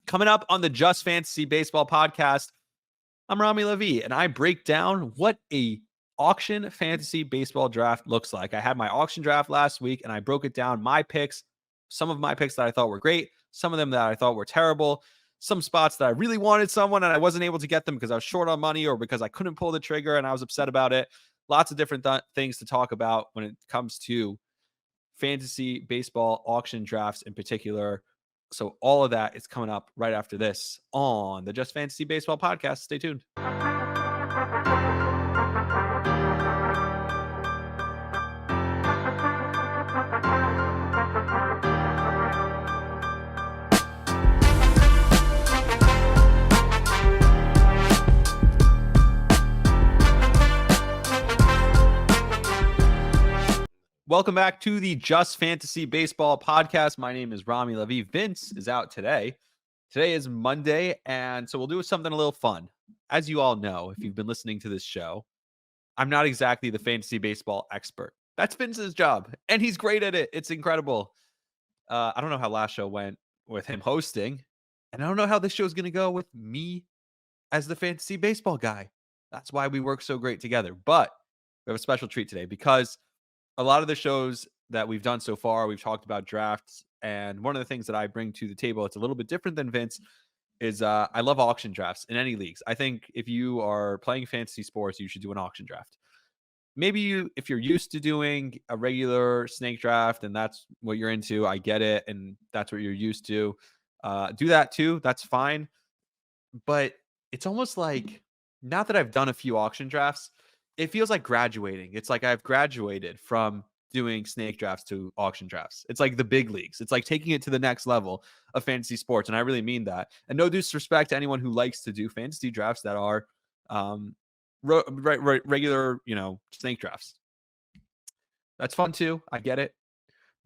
Coming up on the Just Fantasy Baseball podcast, I'm Rami Lavi, and I break down what a auction fantasy baseball draft looks like. I had my auction draft last week, and I broke it down, my picks, some of my picks that I thought were great, some of them that I thought were terrible, some spots that I really wanted someone and I wasn't able to get them because I was short on money or because I couldn't pull the trigger and I was upset about it. Lots of different things to talk about when it comes to fantasy baseball auction drafts in particular. So all of that is coming up right after this on the Just Fantasy Baseball podcast. Stay tuned. Welcome back to the Just Fantasy Baseball podcast. My name is Rami Lavi. Vince is out today. Today is Monday, and so we'll do something a little fun. As you all know, if you've been listening to this show, I'm not exactly the fantasy baseball expert. That's Vince's job, and he's great at it. It's incredible. I don't know how last show went with him hosting, and I don't know how this show is going to go with me as the fantasy baseball guy. That's why we work so great together. But we have a special treat today because a lot of the shows that we've done so far, we've talked about drafts. And one of the things that I bring to the table, it's a little bit different than Vince, is I love auction drafts in any leagues. I think if you are playing fantasy sports, you should do an auction draft. Maybe if you're used to doing a regular snake draft and that's what you're into, I get it. And that's what you're used to. Do that too. That's fine. But it's almost like, now that I've done a few auction drafts, it feels like graduating. It's like I've graduated from doing snake drafts to auction drafts. It's like the big leagues. It's like taking it to the next level of fantasy sports. And I really mean that. And no disrespect to anyone who likes to do fantasy drafts that are regular, snake drafts. That's fun too. I get it.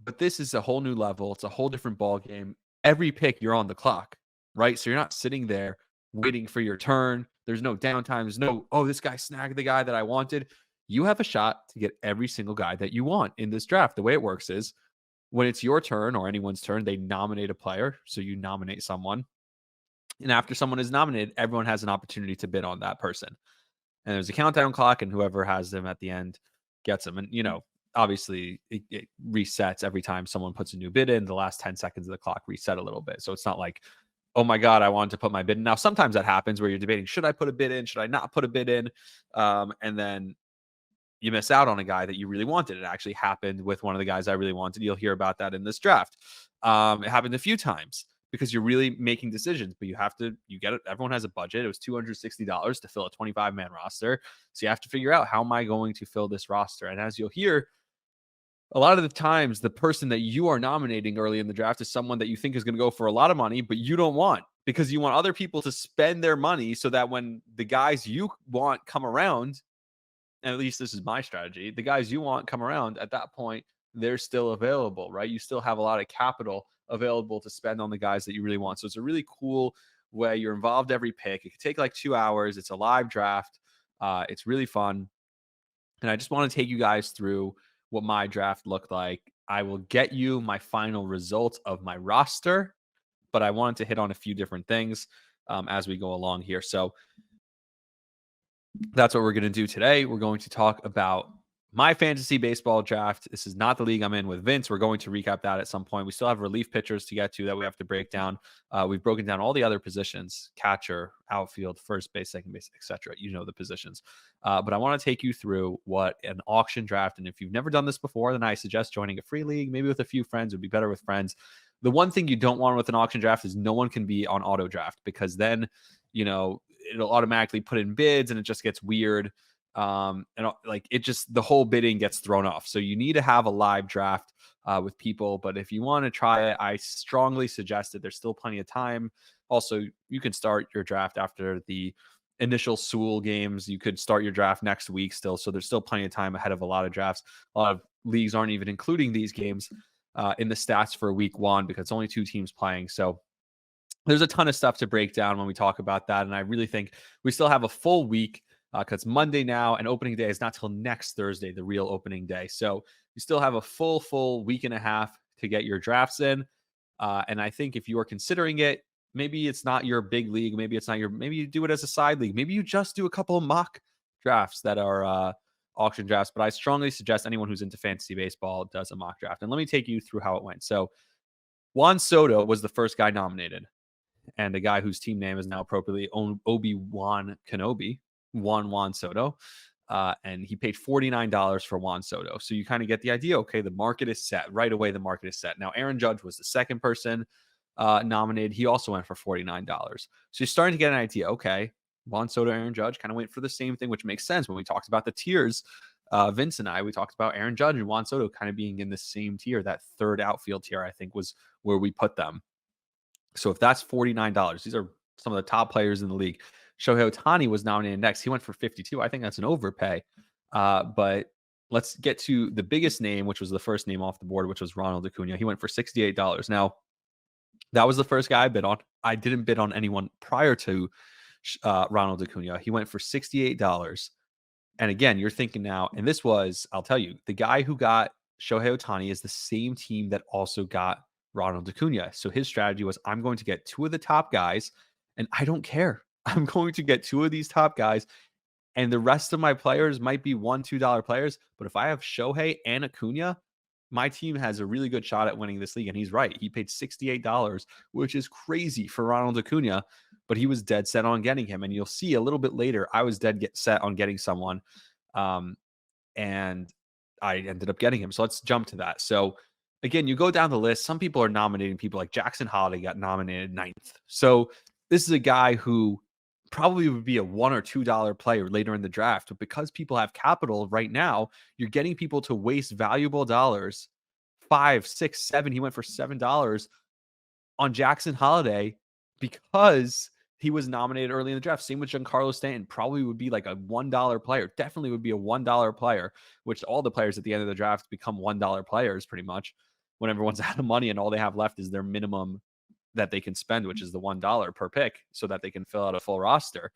But this is a whole new level. It's a whole different ball game. Every pick, you're on the clock, right? So you're not sitting there waiting for your turn. There's no downtime. There's no, oh, this guy snagged the guy that I wanted. You have a shot to get every single guy that you want in this draft. The way it works is when it's your turn or anyone's turn, they nominate a player. So you nominate someone. And after someone is nominated, everyone has an opportunity to bid on that person. And there's a countdown clock, and whoever has them at the end gets them. And, obviously it resets every time someone puts a new bid in. The last 10 seconds of the clock reset a little bit. So it's not like, oh my God, I wanted to put my bid in. Now, sometimes that happens where you're debating, should I put a bid in? Should I not put a bid in? And then you miss out on a guy that you really wanted. It actually happened with one of the guys I really wanted. You'll hear about that in this draft. It happened a few times because you're really making decisions, but you get it. Everyone has a budget. It was $260 to fill a 25-man roster. So you have to figure out, how am I going to fill this roster? And as you'll hear, a lot of the times, the person that you are nominating early in the draft is someone that you think is going to go for a lot of money, but you don't want, because you want other people to spend their money so that when the guys you want come around, and at least this is my strategy, the guys you want come around, at that point, they're still available, right? You still have a lot of capital available to spend on the guys that you really want. So it's a really cool way. You're involved every pick. It could take like 2 hours. It's a live draft. It's really fun. And I just want to take you guys through what my draft looked like. I will get you my final results of my roster, but I wanted to hit on a few different things as we go along here. So that's what we're going to do today. We're going to talk about my fantasy baseball draft. This is not the league I'm in with Vince. We're going to recap that at some point. We still have relief pitchers to get to that we have to break down. We've broken down all the other positions: catcher, outfield, first base, second base, etc. You know the positions. But I want to take you through what an auction draft, and if you've never done this before, then I suggest joining a free league, maybe with a few friends. It would be better with friends. The one thing you don't want with an auction draft is no one can be on auto draft, because then, it'll automatically put in bids and it just gets weird. And like the whole bidding gets thrown off. So you need to have a live draft with people. But if you want to try it, I strongly suggest it. There's still plenty of time. Also, you can start your draft after the initial Sewell games. You could start your draft next week still. So there's still plenty of time ahead of a lot of drafts. A lot of leagues aren't even including these games in the stats for week 1 because it's only 2 teams playing. So there's a ton of stuff to break down when we talk about that. And I really think we still have a full week because Monday now, and opening day is not till next Thursday, the real opening day. So you still have a full week and a half to get your drafts in. And I think if you are considering it, Maybe it's not your big league. Maybe it's not your, maybe you do it as a side league. Maybe you just do a couple of mock drafts that are auction drafts. But I strongly suggest anyone who's into fantasy baseball does a mock draft. And let me take you through how it went. So Juan Soto was the first guy nominated, and the guy whose team name is now appropriately Obi-Wan Kenobi, Juan Soto. And he paid $49 for Juan Soto. So you kind of get the idea. Okay, the market is set. Right away, the market is set. Now, Aaron Judge was the second person nominated. He also went for $49. So you're starting to get an idea. Okay, Juan Soto, Aaron Judge kind of went for the same thing, which makes sense. When we talked about the tiers, Vince and I, we talked about Aaron Judge and Juan Soto kind of being in the same tier. That third outfield tier, I think, was where we put them. So if that's $49, these are some of the top players in the league. Shohei Ohtani was nominated next. He went for 52. I think that's an overpay. But let's get to the biggest name, which was the first name off the board, which was Ronald Acuna. He went for $68. Now, that was the first guy I bid on. I didn't bid on anyone prior to Ronald Acuna. He went for $68. And again, you're thinking now, and this was, I'll tell you, the guy who got Shohei Ohtani is the same team that also got Ronald Acuna. So his strategy was, I'm going to get two of the top guys, and I don't care. I'm going to get two of these top guys, and the rest of my players might be $1, $2 players. But if I have Shohei and Acuna, my team has a really good shot at winning this league. And he's right. He paid $68, which is crazy for Ronald Acuna, but he was dead set on getting him. And you'll see a little bit later, I was dead set on getting someone. And I ended up getting him. So let's jump to that. So again, you go down the list. Some people are nominating people like Jackson Holiday got nominated 9th. So this is a guy who probably would be a $1 or $2 player later in the draft. But because people have capital right now, you're getting people to waste valuable dollars. 5, 6, 7. He went for $7 on Jackson Holiday because he was nominated early in the draft. Same with Giancarlo Stanton. Probably would be like a $1 player. Definitely would be a $1 player, which all the players at the end of the draft become $1 players pretty much when everyone's out of money and all they have left is their minimum that they can spend, which is the $1 per pick so that they can fill out a full roster.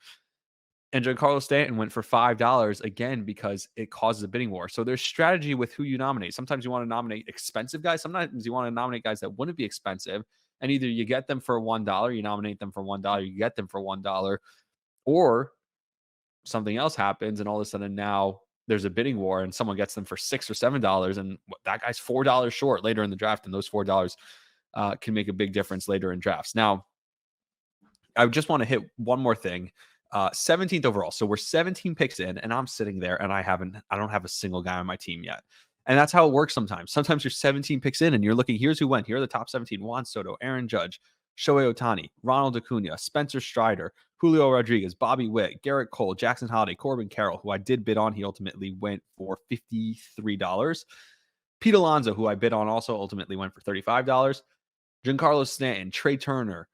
And Giancarlo Stanton went for $5 again because it causes a bidding war. So there's strategy with who you nominate. Sometimes you want to nominate expensive guys. Sometimes you want to nominate guys that wouldn't be expensive. And either you get them for $1, you nominate them for $1, you get them for $1, or something else happens and all of a sudden now there's a bidding war and someone gets them for $6 or $7 and that guy's $4 short later in the draft. And those $4 can make a big difference later in drafts. Now, I just want to hit one more thing. 17th overall. So we're 17 picks in and I'm sitting there and I don't have a single guy on my team yet. And that's how it works sometimes. Sometimes you're 17 picks in and you're looking, here's who went. Here are the top 17. Juan Soto, Aaron Judge, Shohei Ohtani, Ronald Acuna, Spencer Strider, Julio Rodriguez, Bobby Witt, Garrett Cole, Jackson Holiday, Corbin Carroll, who I did bid on. He ultimately went for $53. Pete Alonso, who I bid on, also ultimately went for $35. Giancarlo Stanton, Trey Turner,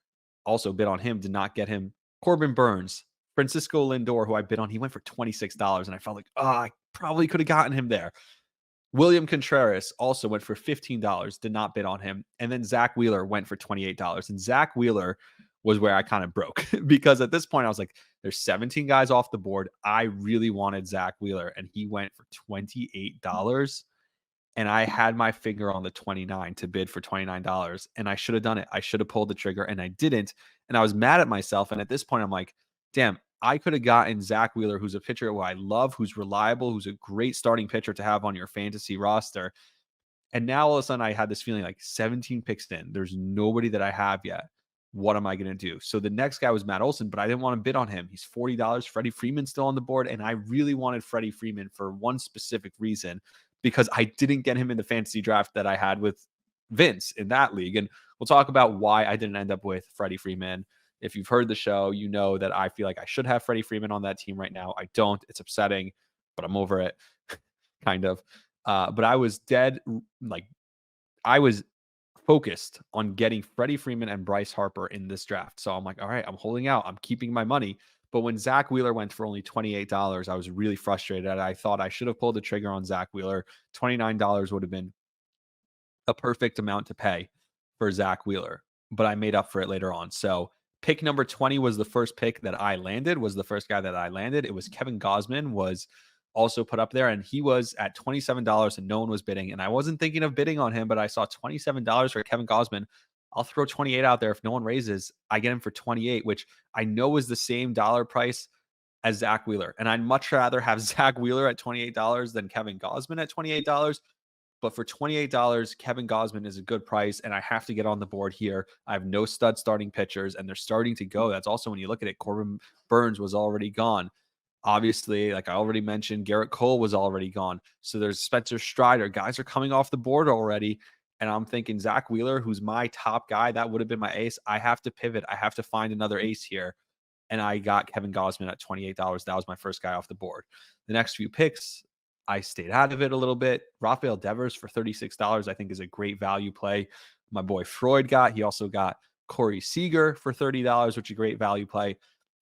also bid on him, did not get him. Corbin Burns, Francisco Lindor, who I bid on, he went for $26. And I felt like, I probably could have gotten him there. William Contreras also went for $15, did not bid on him. And then Zach Wheeler went for $28. And Zach Wheeler was where I kind of broke because at this point I was like, there's 17 guys off the board. I really wanted Zach Wheeler and he went for $28. And I had my finger on the 29 to bid for $29. And I should have done it. I should have pulled the trigger and I didn't. And I was mad at myself. And at this point, I'm like, damn, I could have gotten Zach Wheeler, who's a pitcher who I love, who's reliable, who's a great starting pitcher to have on your fantasy roster. And now all of a sudden I had this feeling like 17 picks in. There's nobody that I have yet. What am I going to do? So the next guy was Matt Olson, but I didn't want to bid on him. He's $40. Freddie Freeman's still on the board. And I really wanted Freddie Freeman for one specific reason, because I didn't get him in the fantasy draft that I had with Vince in that league. And we'll talk about why I didn't end up with Freddie Freeman. If you've heard the show, you know that I feel like I should have Freddie Freeman on that team right now. I don't. It's upsetting, but I'm over it, kind of. But I was dead. Like, I was focused on getting Freddie Freeman and Bryce Harper in this draft. So I'm like, all right, I'm holding out. I'm keeping my money. But when Zach Wheeler went for only $28, I was really frustrated. I thought I should have pulled the trigger on Zach Wheeler. $29 would have been a perfect amount to pay for Zach Wheeler, but I made up for it later on. So pick number 20 was the first pick that I landed, was the first guy that I landed. It was Kevin Gausman was also put up there, and he was at $27 and no one was bidding. And I wasn't thinking of bidding on him, but I saw $27 for Kevin Gausman. I'll throw 28 out there. If no one raises, I get him for 28, which I know is the same dollar price as Zach Wheeler. And I'd much rather have Zach Wheeler at $28 than Kevin Gosman at $28. But for $28, Kevin Gosman is a good price, and I have to get on the board here. I have no stud starting pitchers, and they're starting to go. That's also when you look at it, Corbin Burns was already gone. Obviously, like I already mentioned, Garrett Cole was already gone. So there's Spencer Strider. Guys are coming off the board already. And I'm thinking Zach Wheeler, who's my top guy, that would have been my ace. I have to pivot. I have to find another ace here. And I got Kevin Gosman at $28. That was my first guy off the board. The next few picks, I stayed out of it a little bit. Rafael Devers for $36, I think, is a great value play. My boy Freud he also got Corey Seager for $30, which is a great value play.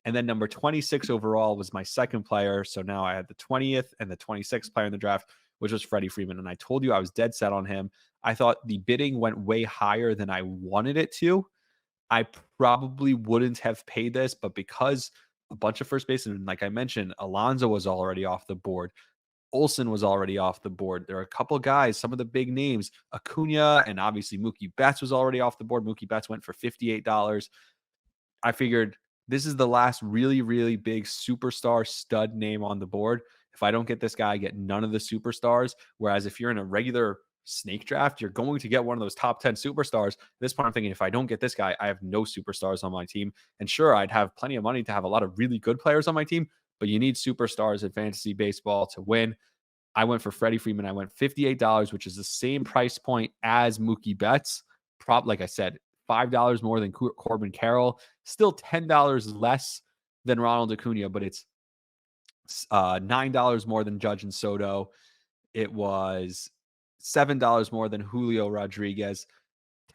And then number 26 overall was my second player. So now I had the 20th and the 26th player in the draft, which was Freddie Freeman. And I told you I was dead set on him. I thought the bidding went way higher than I wanted it to. I probably wouldn't have paid this, but because a bunch of first basemen, like I mentioned, Alonso was already off the board. Olsen was already off the board. There are a couple of guys, some of the big names, Acuna, and obviously Mookie Betts was already off the board. Mookie Betts went for $58. I figured this is the last really, really big superstar stud name on the board. If I don't get this guy, I get none of the superstars. Whereas if you're in a regular snake draft, you're going to get one of those top 10 superstars. At this point, I'm thinking if I don't get this guy, I have no superstars on my team. And sure, I'd have plenty of money to have a lot of really good players on my team, but you need superstars in fantasy baseball to win. I went for Freddie Freeman. I went $58, which is the same price point as Mookie Betts. Like I said, $5 more than Corbin Carroll, still $10 less than Ronald Acuna, but it's $9 more than Judge and Soto. It was $7 more than Julio Rodriguez,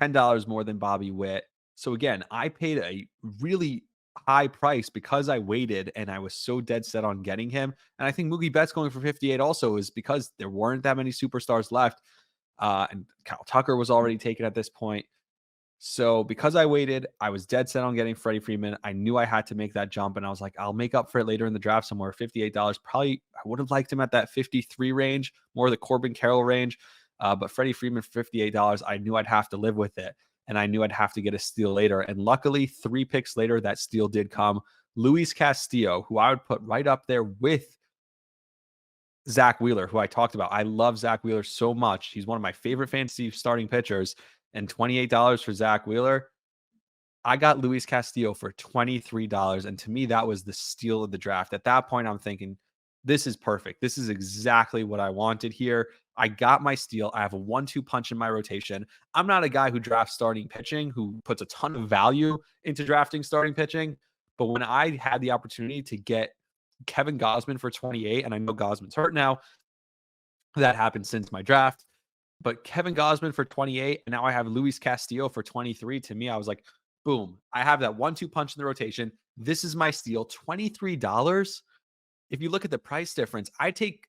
$10 more than Bobby Witt. So again, I paid a really high price because I waited and I was so dead set on getting him. And I think Mookie Betts going for 58 also is because there weren't that many superstars left. And Kyle Tucker was already taken at this point. So because I waited, I was dead set on getting Freddie Freeman. I knew I had to make that jump, and I was like, I'll make up for it later in the draft somewhere. $58. Probably I would have liked him at that 53 range, more the Corbin Carroll range. But Freddie Freeman for $58, I knew I'd have to live with it. And I knew I'd have to get a steal later. And luckily, 3 picks later, that steal did come. Luis Castillo, who I would put right up there with Zach Wheeler, who I talked about. I love Zach Wheeler so much. He's one of my favorite fantasy starting pitchers. And $28 for Zach Wheeler, I got Luis Castillo for $23. And to me, that was the steal of the draft. At that point, I'm thinking, this is perfect. This is exactly what I wanted here. I got my steal. I have a 1-2 punch in my rotation. I'm not a guy who drafts starting pitching, who puts a ton of value into drafting starting pitching. But when I had the opportunity to get Kevin Gosman for 28, and I know Gosman's hurt now, that happened since my draft. But Kevin Gosman for 28, and now I have Luis Castillo for 23. To me, I was like, boom, I have that 1-2 punch in the rotation. This is my steal, $23. If you look at the price difference, I take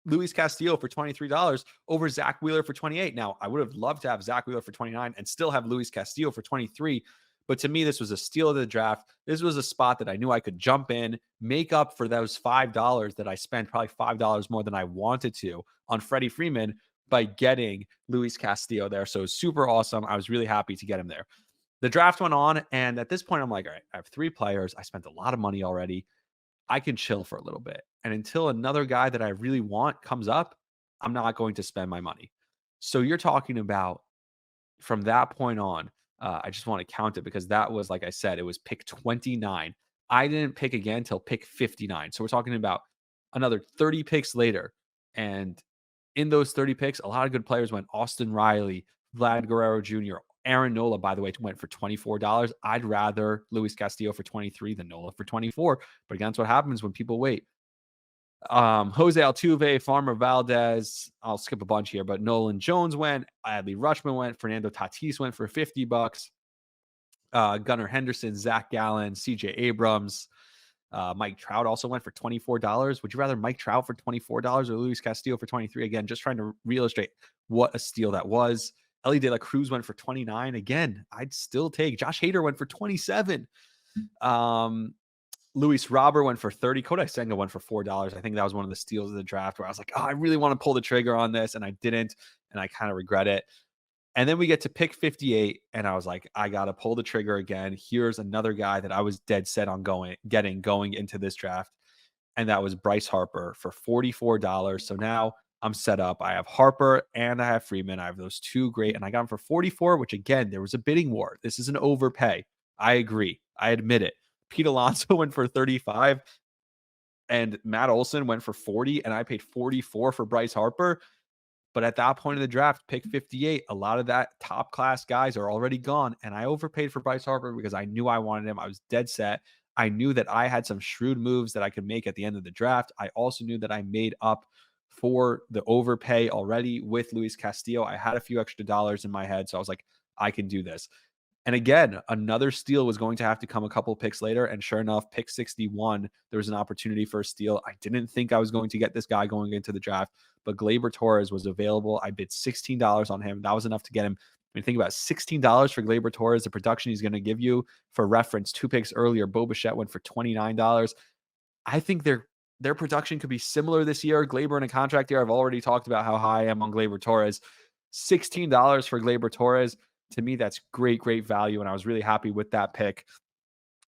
Luis Castillo for $23 over Zach Wheeler for 28. Now, I would have loved to have Zach Wheeler for 29 and still have Luis Castillo for 23. But to me, this was a steal of the draft. This was a spot that I knew I could jump in, make up for those $5 that I spent, probably $5 more than I wanted to on Freddie Freeman by getting Luis Castillo there. So it was super awesome. I was really happy to get him there. The draft went on, and at this point, I'm like, all right, I have 3 players. I spent a lot of money already. I can chill for a little bit. And until another guy that I really want comes up, I'm not going to spend my money. So you're talking about from that point on, I just want to count it because that was, like I said, it was pick 29. I didn't pick again until pick 59. So we're talking about another 30 picks later. And in those 30 picks, a lot of good players went. Austin Riley, Vlad Guerrero Jr., Aaron Nola, by the way, went for $24. I'd rather Luis Castillo for 23 than Nola for 24. But again, that's what happens when people wait. Jose Altuve, Farmer Valdez, I'll skip a bunch here, but Nolan Jones went, Adley Rutschman went, Fernando Tatis went for $50. Gunnar Henderson, Zach Gallen, CJ Abrams, Mike Trout also went for $24. Would you rather Mike Trout for $24 or Luis Castillo for 23? Again, just trying to illustrate what a steal that was. Ellie De La Cruz went for 29. Again, I'd still take. Josh Hader went for 27. Luis Robert went for 30. Kodai Senga went for $4. I think that was one of the steals of the draft where I was like, oh, I really want to pull the trigger on this, and I didn't, and I kind of regret it. And then we get to pick 58, and I was like, I gotta pull the trigger again. Here's another guy that I was dead set on going into this draft, and that was Bryce Harper for $44. So now I'm set up. I have Harper and I have Freeman. I have those two great, and I got them for 44, which again, there was a bidding war. This is an overpay. I agree. I admit it. Pete Alonso went for 35 and Matt Olson went for 40, and I paid 44 for Bryce Harper. But at that point in the draft, pick 58, a lot of that top class guys are already gone. And I overpaid for Bryce Harper because I knew I wanted him. I was dead set. I knew that I had some shrewd moves that I could make at the end of the draft. I also knew that I made up for the overpay already with Luis Castillo. I had a few extra dollars in my head. So I was like, I can do this. And again, another steal was going to have to come a couple picks later. And sure enough, pick 61, there was an opportunity for a steal. I didn't think I was going to get this guy going into the draft, but Gleyber Torres was available. I bid $16 on him. That was enough to get him. I mean, think about it, $16 for Gleyber Torres, the production he's going to give you. For reference, 2 picks earlier, Bo Bichette went for $29. I think their production could be similar this year. Gleyber in a contract year. I've already talked about how high I am on Gleyber Torres. $16 for Gleyber Torres. To me, that's great, great value. And I was really happy with that pick.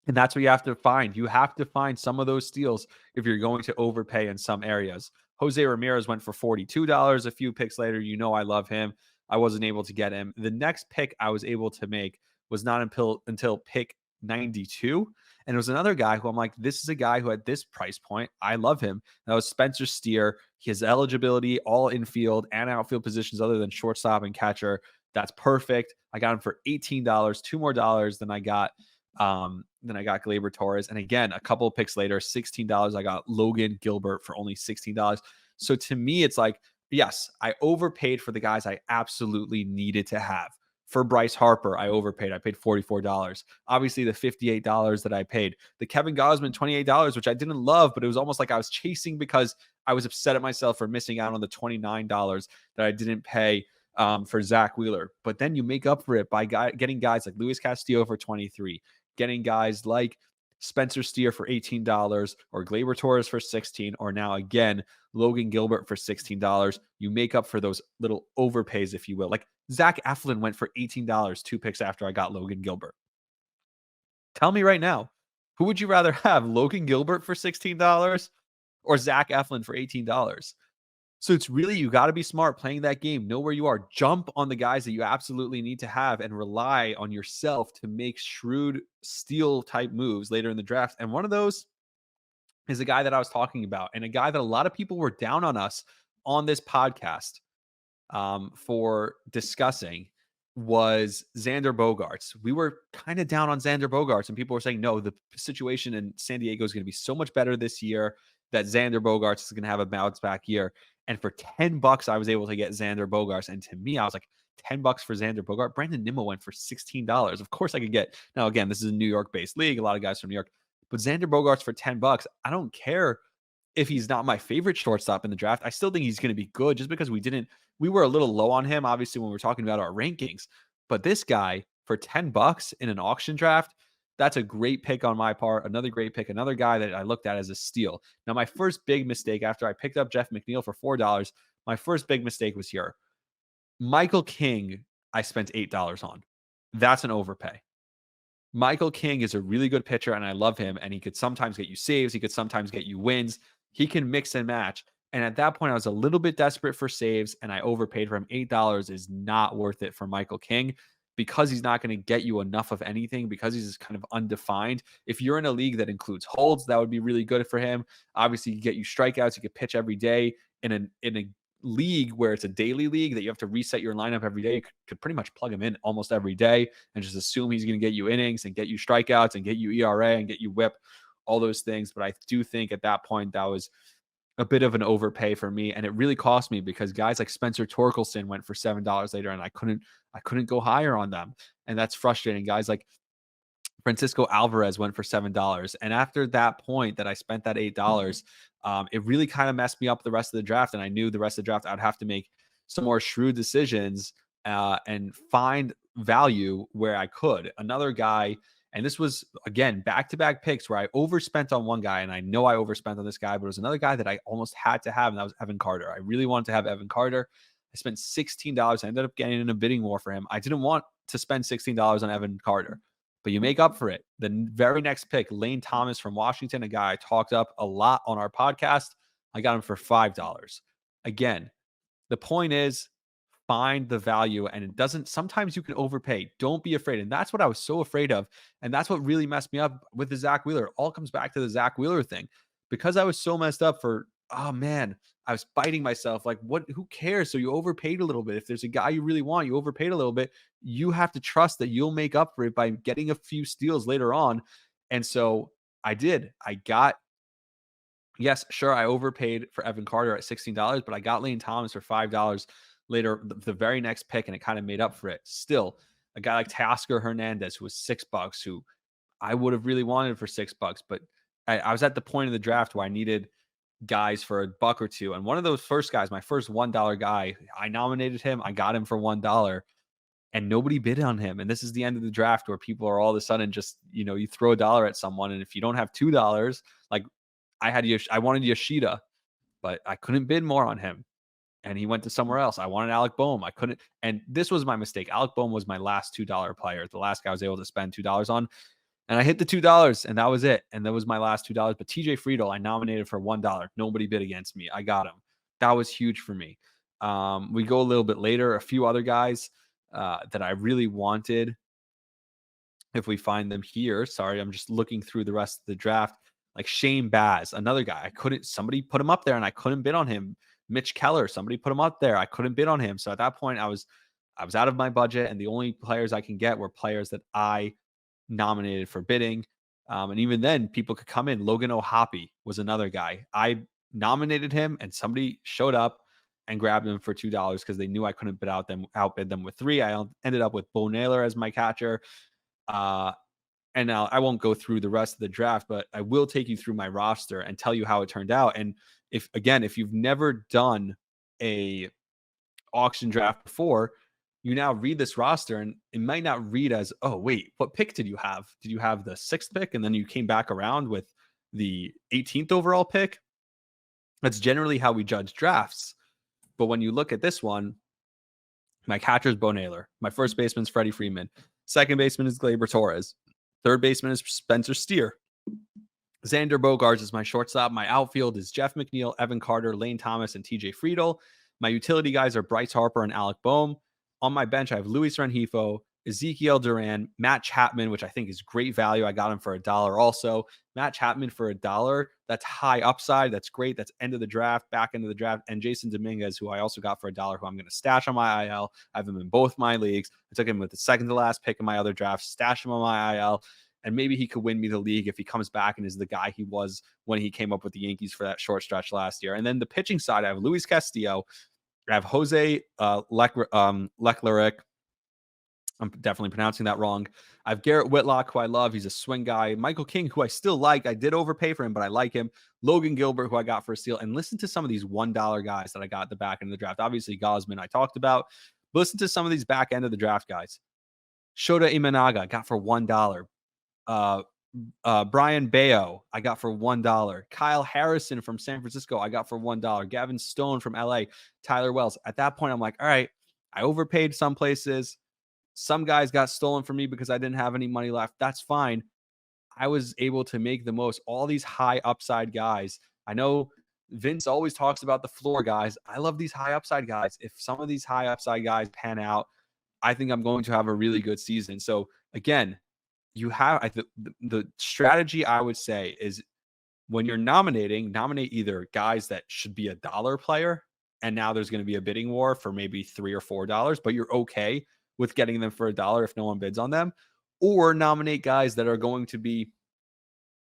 And that's what you have to find. You have to find some of those steals if you're going to overpay in some areas. Jose Ramirez went for $42 a few picks later. You know I love him. I wasn't able to get him. The next pick I was able to make was not until pick 92. And it was another guy who I'm like, this is a guy who at this price point, I love him. That was Spencer Steer. His eligibility, all infield and outfield positions other than shortstop and catcher. That's perfect. I got him for $18, $2 more than I got Gleyber Torres. And again, a couple of picks later, $16, I got Logan Gilbert for only $16. So to me, it's like, yes, I overpaid for the guys I absolutely needed to have. For Bryce Harper, I overpaid. I paid $44. Obviously, the $58 that I paid. The Kevin Gausman, $28, which I didn't love, but it was almost like I was chasing because I was upset at myself for missing out on the $29 that I didn't pay for Zach Wheeler. But then you make up for it by getting guys like Luis Castillo for 23, getting guys like Spencer Steer for $18 or Gleyber Torres for 16, or now again, Logan Gilbert for $16. You make up for those little overpays, if you will. Like Zach Eflin went for $18 2 picks after I got Logan Gilbert. Tell me right now, who would you rather have, Logan Gilbert for $16 or Zach Eflin for $18? So it's really, you got to be smart playing that game. Know where you are. Jump on the guys that you absolutely need to have and rely on yourself to make shrewd steal type moves later in the draft. And one of those is a guy that I was talking about, and a guy that a lot of people were down on us on this podcast for discussing, was Xander Bogaerts. We were kind of down on Xander Bogaerts, and people were saying, no, the situation in San Diego is going to be so much better this year that Xander Bogaerts is going to have a bounce back year. And for $10, I was able to get Xander Bogaerts. And to me, I was like, $10 for Xander Bogaerts. Brandon Nimmo went for $16. Of course I could get, now again, this is a New York based league, a lot of guys from New York, but Xander Bogaerts for $10, I don't care if he's not my favorite shortstop in the draft. I still think he's going to be good just because we were a little low on him, obviously, when we were talking about our rankings. But this guy for $10 in an auction draft, that's a great pick on my part. Another great pick, another guy that I looked at as a steal. Now, my first big mistake after I picked up Jeff McNeil for $4, my first big mistake was here. Michael King, I spent $8 on. That's an overpay. Michael King is a really good pitcher, and I love him, and he could sometimes get you saves. He could sometimes get you wins. He can mix and match. And at that point, I was a little bit desperate for saves, and I overpaid for him. $8 is not worth it for Michael King because he's not going to get you enough of anything, because he's kind of undefined. If you're in a league that includes holds, that would be really good for him. Obviously, you get you strikeouts. You could pitch every day. In a league where it's a daily league that you have to reset your lineup every day, you could pretty much plug him in almost every day and just assume he's going to get you innings and get you strikeouts and get you ERA and get you whip, all those things. But I do think at that point that was a bit of an overpay for me, and it really cost me because guys like Spencer Torkelson went for $7 later, and I couldn't go higher on them, and that's frustrating. Guys like Francisco Alvarez went for $7. And after that point that I spent that $8, it really kind of messed me up the rest of the draft. And I knew the rest of the draft, I'd have to make some more shrewd decisions and find value where I could. Another guy, and this was, again, back-to-back picks where I overspent on one guy, and I know I overspent on this guy, but it was another guy that I almost had to have, and that was Evan Carter. I really wanted to have Evan Carter. I spent $16. I ended up getting in a bidding war for him. I didn't want to spend $16 on Evan Carter, but you make up for it. The very next pick, Lane Thomas from Washington, a guy I talked up a lot on our podcast. I got him for $5. Again, the point is, find the value, and it doesn't, sometimes you can overpay. Don't be afraid. And that's what I was so afraid of. And that's what really messed me up with the Zach Wheeler. It all comes back to the Zach Wheeler thing, because I was so messed up for, oh man, I was biting myself. Like, what, who cares? So you overpaid a little bit. If there's a guy you really want, you overpaid a little bit. You have to trust that you'll make up for it by getting a few steals later on. And so I did. Yes, sure, I overpaid for Evan Carter at $16, but I got Lane Thomas for $5 later, the very next pick, and it kind of made up for it. Still, a guy like Tasker Hernandez, who was $6, who I would have really wanted for $6, but I was at the point of the draft where I needed guys for $1 or $2. And one of those first guys, my first $1 guy, I nominated him. I got him for $1 and nobody bid on him. And this is the end of the draft where people are all of a sudden just, you throw $1 at someone. And if you don't have $2, like I wanted Yoshida, but I couldn't bid more on him. And he went to somewhere else. I wanted Alec Boehm. I couldn't. And this was my mistake. Alec Boehm was my last $2 player, the last guy I was able to spend $2 on. And I hit the $2, and that was it. And that was my last $2. But TJ Friedel, I nominated for $1. Nobody bid against me. I got him. That was huge for me. We go a little bit later. A few other guys that I really wanted, if we find them here. Sorry, I'm just looking through the rest of the draft. Like Shane Baz, another guy. Somebody put him up there and I couldn't bid on him. Mitch Keller, somebody put him up there. I couldn't bid on him. So at that point, I was out of my budget, and the only players I can get were players that I nominated for bidding. And even then, people could come in. Logan O'Hoppe was another guy. I nominated him, and somebody showed up and grabbed him for $2 because they knew I couldn't outbid them with $3. I ended up with Bo Naylor as my catcher. And now I won't go through the rest of the draft, but I will take you through my roster and tell you how it turned out. And if you've never done a auction draft before, you now read this roster and it might not read as, oh, wait, what pick did you have? Did you have the 6th pick and then you came back around with the 18th overall pick? That's generally how we judge drafts. But when you look at this one, my catcher is Bo Naylor. My first baseman is Freddie Freeman. Second baseman is Gleyber Torres. Third baseman is Spencer Steer. Xander Bogaerts is my shortstop. My outfield is Jeff McNeil, Evan Carter, Lane Thomas, and TJ Friedel. My utility guys are Bryce Harper and Alec Boehm. On my bench, I have Luis Rengifo, Ezekiel Duran, Matt Chapman, which I think is great value. I got him for $1 also. Matt Chapman for $1. That's high upside. That's great. That's end of the draft, back end of the draft. And Jason Dominguez, who I also got for $1, who I'm going to stash on my IL. I have him in both my leagues. I took him with the second to last pick in my other draft, stash him on my IL. And maybe he could win me the league if he comes back and is the guy he was when he came up with the Yankees for that short stretch last year. And then the pitching side, I have Luis Castillo. I have Jose Leclerc. I'm definitely pronouncing that wrong. I have Garrett Whitlock, who I love. He's a swing guy. Michael King, who I still like. I did overpay for him, but I like him. Logan Gilbert, who I got for a steal. And listen to some of these $1 guys that I got at the back end of the draft. Obviously, Gosman I talked about. Listen to some of these back end of the draft guys. Shota Imanaga, got for $1. Brian Bayo, I got for $1. Kyle Harrison from San Francisco, I got for $1. Gavin Stone from LA. Tyler Wells. At that point, I'm like, all right, I overpaid some places. Some guys got stolen from me because I didn't have any money left. That's fine. I was able to make the most. All these high upside guys. I know Vince always talks about the floor guys. I love these high upside guys. If some of these high upside guys pan out, I think I'm going to have a really good season. So again, you have the strategy I would say is when you're nominate either guys that should be $1 player, and now there's going to be a bidding war for maybe $3 or $4, but you're okay with getting them for $1 if no one bids on them, or nominate guys that are going to be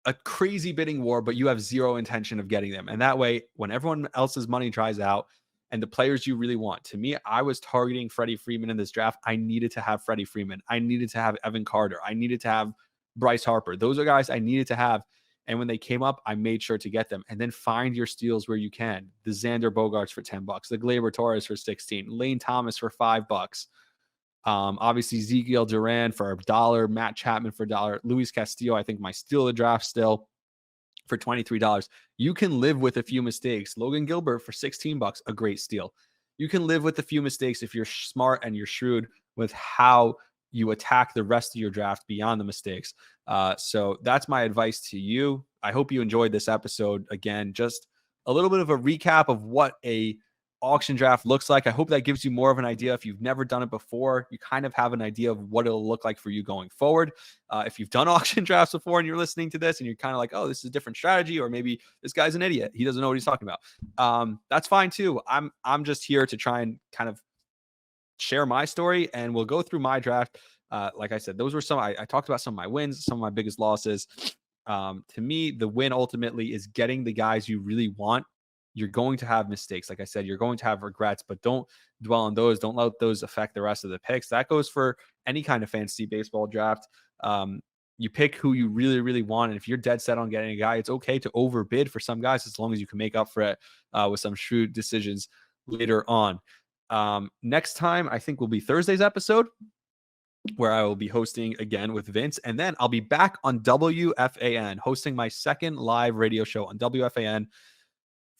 a crazy bidding war, but you have zero intention of getting them. And that way, when everyone else's money dries out and the players you really want, to me, I was targeting Freddie Freeman in this draft. I needed to have Freddie Freeman. I needed to have Evan Carter. I needed to have Bryce Harper. Those are guys I needed to have. And when they came up, I made sure to get them. And then find your steals where you can. The Xander Bogaerts for $10, the Gleyber Torres for $16, Lane Thomas for $5. Obviously Ezekiel Duran for $1, Matt Chapman for $1, Luis Castillo, I think my steal of the draft still for $23. You can live with a few mistakes. Logan Gilbert for $16, a great steal. you can live with a few mistakes if you're smart and you're shrewd with how you attack the rest of your draft beyond the mistakes. So that's my advice to you. I hope you enjoyed this episode. Again, just a little bit of a recap of what a auction draft looks like. I hope that gives you more of an idea. If you've never done it before, you kind of have an idea of what it'll look like for you going forward. If you've done auction drafts before and you're listening to this and you're kind of like, oh, this is a different strategy, or maybe this guy's an idiot, he doesn't know what he's talking about. That's fine too. I'm just here to try and kind of share my story, and we'll go through my draft. Like I said, those were I talked about some of my wins, some of my biggest losses. To me, the win ultimately is getting the guys you really want. You're going to have mistakes. Like I said, you're going to have regrets, but don't dwell on those. Don't let those affect the rest of the picks. That goes for any kind of fantasy baseball draft. You pick who you really, really want. And if you're dead set on getting a guy, it's okay to overbid for some guys as long as you can make up for it with some shrewd decisions later on. Next time, I think will be Thursday's episode, where I will be hosting again with Vince. And then I'll be back on WFAN, hosting my second live radio show on WFAN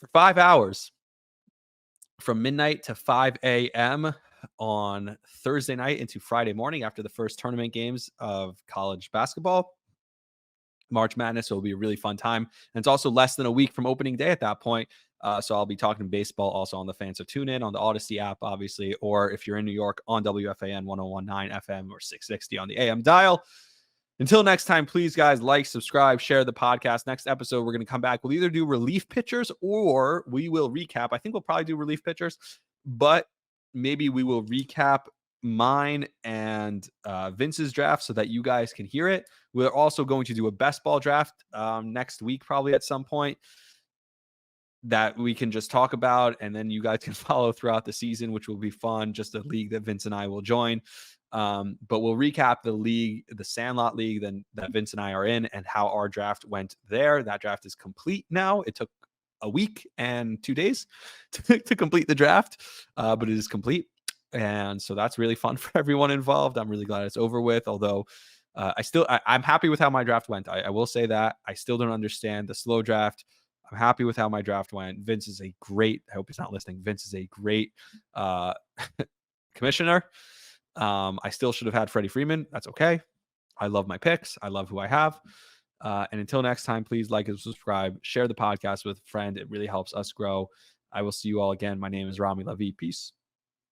for 5 hours from midnight to 5 a.m. on Thursday night into Friday morning after the first tournament games of college basketball. March Madness, so it'll be a really fun time. And it's also less than a week from opening day at that point. So I'll be talking baseball also on the fan. So tune in on the Odyssey app, obviously, or if you're in New York on WFAN 1019 FM or 660 on the AM dial. Until next time, please, guys, like, subscribe, share the podcast. Next episode, we're going to come back. We'll either do relief pitchers or we will recap. I think we'll probably do relief pitchers, but maybe we will recap mine and Vince's draft so that you guys can hear it. We're also going to do a best ball draft next week, probably at some point, that we can just talk about, and then you guys can follow throughout the season, which will be fun. Just a league that Vince and I will join. But we'll recap the league, the Sandlot League, then that Vince and I are in, and how our draft went there. That draft is complete now. It took a week and 2 days to complete the draft, but it is complete. And so that's really fun for everyone involved. I'm really glad it's over with. Although I'm happy with how my draft went. I will say that I still don't understand the slow draft. I'm happy with how my draft went. Vince is a great, I hope he's not listening. Vince is a great commissioner. I still should have had Freddie Freeman. That's okay. I love my picks. I love who I have. And until next time, please like and subscribe. Share the podcast with a friend. It really helps us grow. I will see you all again. My name is Rami Lavi. Peace.